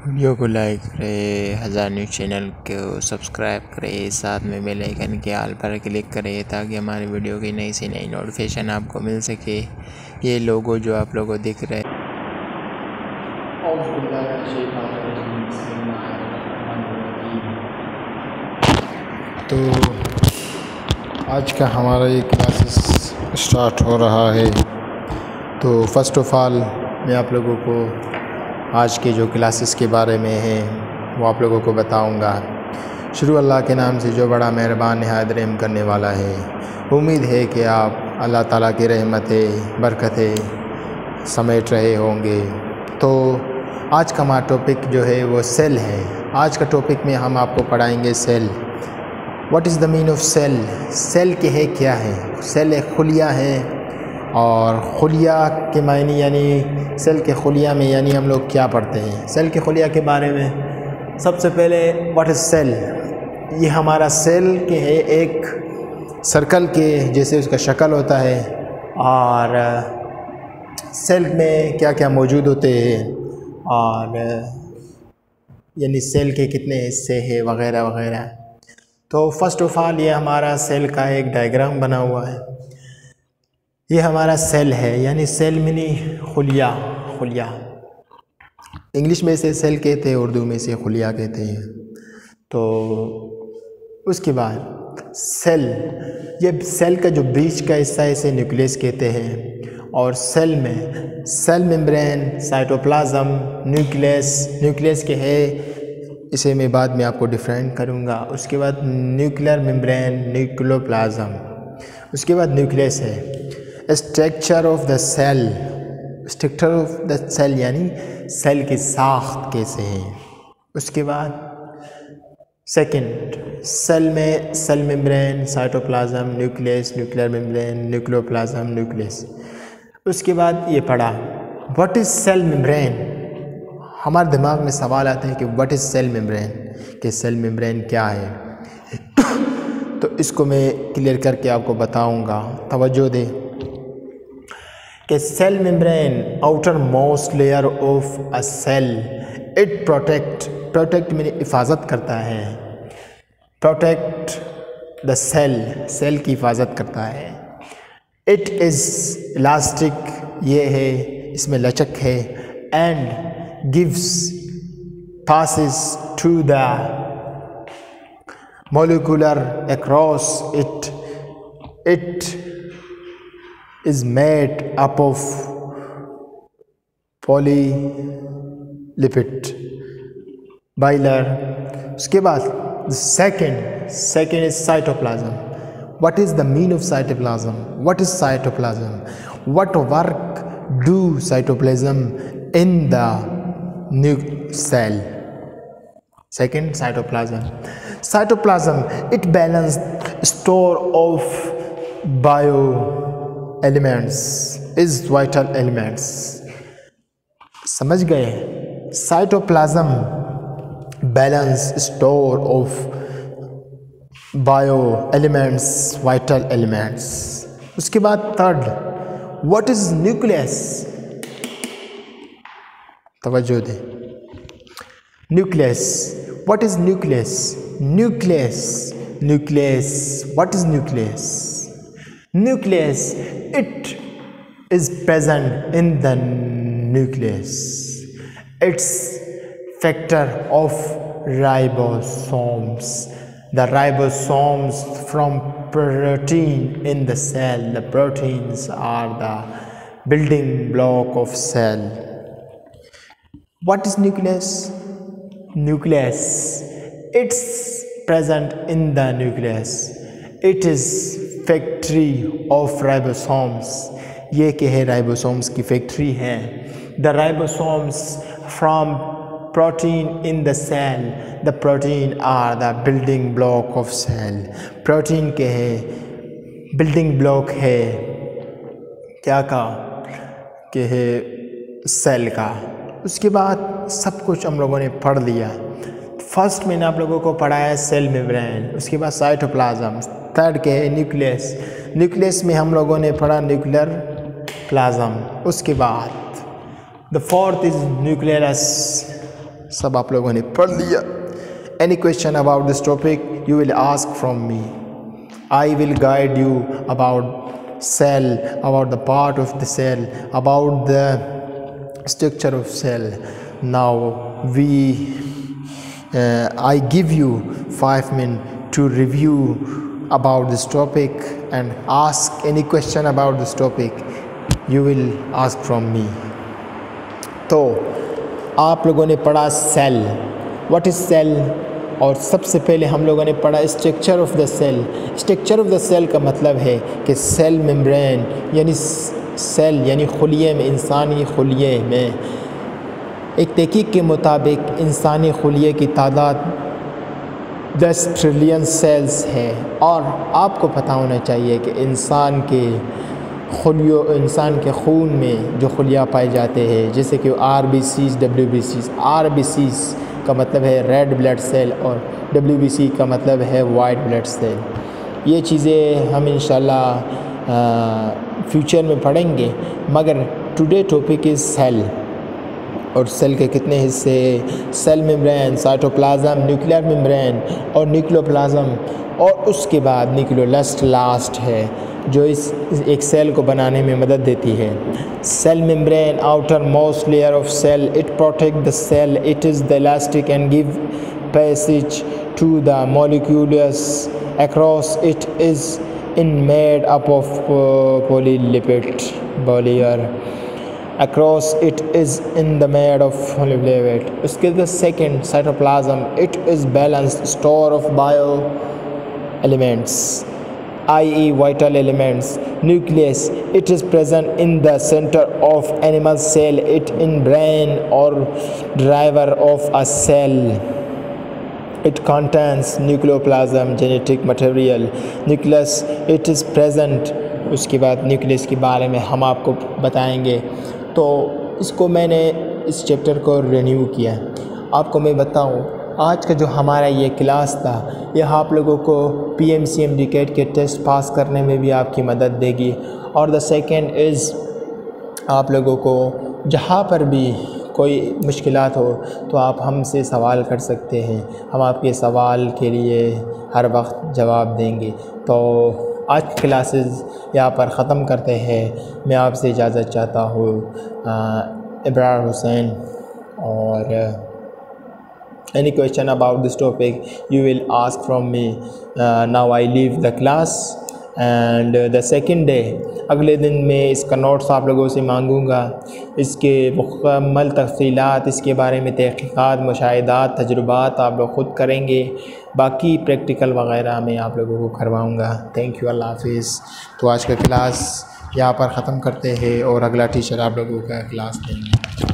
Video को like करें, हज़ार न्यूज़ चैनल को सब्सक्राइब करें, साथ में बेल आइकन के ऑल पर क्लिक करें ताकि हमारी वीडियो की नई से नई नोटिफिकेशन आपको मिल सके। ये लोगो जो आप लोगों को दिख रहे हैं, तो आज का हमारा ये क्लासेस स्टार्ट हो रहा है। तो फर्स्ट ऑफ ऑल मैं आप लोगों को आज के जो क्लासेस के बारे में है वो आप लोगों को बताऊंगा। शुरू अल्लाह के नाम से जो बड़ा मेहरबान नहायत रहम करने वाला है। उम्मीद है कि आप अल्लाह ताला की रहमतें बरकतें समेट रहे होंगे। तो आज का हमारा टॉपिक जो है वो सेल है। आज का टॉपिक में हम आपको पढ़ाएंगे cell. What is the mean of cell? Cell के है क्या है? सेल एक खुलिया है और खुलिया के मायने यानी सेल के खुलिया में यानी हम लोग क्या पढ़ते हैं। सेल के खुलिया के बारे में सबसे पहले व्हाट इज़ सेल? ये हमारा सेल के है एक सर्कल के जैसे उसका शक्ल होता है और सेल में क्या क्या मौजूद होते हैं और यानी सेल के कितने हिस्से हैं वगैरह वगैरह। तो फर्स्ट ऑफ ऑल ये हमारा सेल का एक डायग्राम बना हुआ है। ये हमारा सेल है यानी सेल मिनी खुलिया। खुलिया इंग्लिश में से सेल कहते हैं, उर्दू में से खुलिया कहते हैं। तो उसके बाद सेल, ये सेल का जो बीच का हिस्सा है इसे न्यूक्लियस कहते हैं। और सेल में सेल मेम्ब्रेन, साइटोप्लाज्म, न्यूक्लियस के है, इसे मैं बाद में आपको डिफाइन करूँगा। उसके बाद न्यूक्लियर मेम्ब्रेन, न्यूक्लियोप्लाज्म, उसके बाद न्यूक्लियस है। Structure of the cell, structure of the cell यानी सेल की साख्त कैसे है। उसके बाद सेकंड सेल में cell membrane, cytoplasm, nucleus, nuclear membrane, nucleoplasm, nucleus. उसके बाद ये पढ़ा व्हाट इज़ सेल मेम्ब्रेन। हमारे दिमाग में सवाल आते हैं कि व्हाट इज़ सेल मेम्ब्रेन, कि सेल मेम्ब्रेन क्या है। तो इसको मैं क्लियर करके आपको बताऊंगा। तवज्जो दे कि cell membrane outer most layer of a cell, it protect में हिफाजत करता है। प्रोटेक्ट द सेल, सेल की हिफाजत करता है। इट इज़ इलास्टिक, ये है इसमें लचक है। And gives passes through the molecular across it. It is made up of polylipid bilayer. उसके बाद second is cytoplasm. What is the mean of cytoplasm? What is cytoplasm? What work do cytoplasm in the cell? Second, cytoplasm, it balanced store of bio elements is vital elements. समझ गए? Cytoplasm balance store of bio elements, vital elements. उसके बाद third what is nucleus. तवज्जो दे। Nucleus, what is nucleus? Nucleus, what is nucleus? Nucleus, it is present in the nucleus. It's factor of ribosomes. The ribosomes from protein in the cell. The proteins are the building block of cell. What is nucleus? Nucleus, it's present in the nucleus. It is factory of ribosomes, ये क्या है? Ribosomes की factory है। The ribosomes from protein in the cell, the protein are the building block of cell. Protein के है building block है क्या का? के है सेल का। उसके बाद सब कुछ हम लोगों ने पढ़ लिया। फर्स्ट मैंने आप लोगों को पढ़ाया सेल मेम्ब्रेन, उसके बाद साइटोप्लाज्म, थर्ड के है न्यूक्लियस। न्यूक्लियस में हम लोगों ने पढ़ा न्यूक्लियर प्लाज्म। उसके बाद द फोर्थ इज न्यूक्लियस, सब आप लोगों ने पढ़ लिया। Any question about this topic, you will ask from me. I will guide you about cell, about the part of the cell, about the structure of cell. Now I give you 5 minutes to review about this topic and ask any question about this topic. You will ask from me. तो आप लोगों ने पढ़ा cell, what is cell, और सबसे पहले हम लोगों ने पढ़ा structure of the cell. Structure of the cell का मतलब है कि सेल मेम्ब्रेन यानी सेल यानी खुलिये में, इंसानी खुलिये में एक तहकीक के मुताबिक इंसानी खुलिये की तादाद 10 ट्रिलियन सेल्स है। और आपको पता होना चाहिए कि इंसान के खून में जो खुलिया पाए जाते हैं, जैसे कि RBCs, WBCs। RBCs का मतलब है रेड ब्लड सेल और WBC का मतलब है वाइट ब्लड सेल। ये चीज़ें हम इंशाल्लाह फ्यूचर में पढ़ेंगे, मगर टुडे टॉपिक इज़ सेल। और सेल के कितने हिस्से? Cell membrane, cytoplasm, nuclear membrane और न्यूक्लियोप्लाज्म, और उसके बाद न्यूक्लियोलस्ट लास्ट है जो इस एक सेल को बनाने में मदद देती है। Cell membrane, outer most layer of cell, it protect the cell, it is the elastic and give passage to the molecules across, it is in made up of polylipid layer, across it is in the made of polypeptide. उसके बाद second cytoplasm, it is balanced store of bio elements, i.e. vital elements. Nucleus, it is present in the center of animal cell, it in brain or driver of a cell. It contains nucleoplasm, genetic material. Nucleus, it is present. उसके बाद nucleus के बारे में हम आपको बताएंगे। तो इसको मैंने इस चैप्टर को रिन्यू किया। आपको मैं बताऊं, आज का जो हमारा ये क्लास था, यह आप लोगों को PMCM कैट के टेस्ट पास करने में भी आपकी मदद देगी। और द सेकेंड इज़ आप लोगों को जहाँ पर भी कोई मुश्किलात हो तो आप हमसे सवाल कर सकते हैं, हम आपके सवाल के लिए हर वक्त जवाब देंगे। तो आज की क्लासेस यहाँ पर ख़त्म करते हैं। मैं आपसे इजाज़त चाहता हूँ, इब्रार हुसैन। और any question about this topic you will ask from me. Now I leave the class and the second day, अगले दिन मैं इसका नोट्स आप लोगों से मांगूँगा। इसके मुकम्मल तफसीलात, इसके बारे में तहक़ीक़ात, मुशाहिदात, तजुर्बात आप लोग ख़ुद करेंगे। बाकी प्रैक्टिकल वग़ैरह मैं आप लोगों को करवाऊँगा। थैंक यू, अल्लाह हाफ़िज़। तो आज का क्लास यहाँ पर ख़त्म करते हैं और अगला टीचर आप लोगों का क्लास देंगे।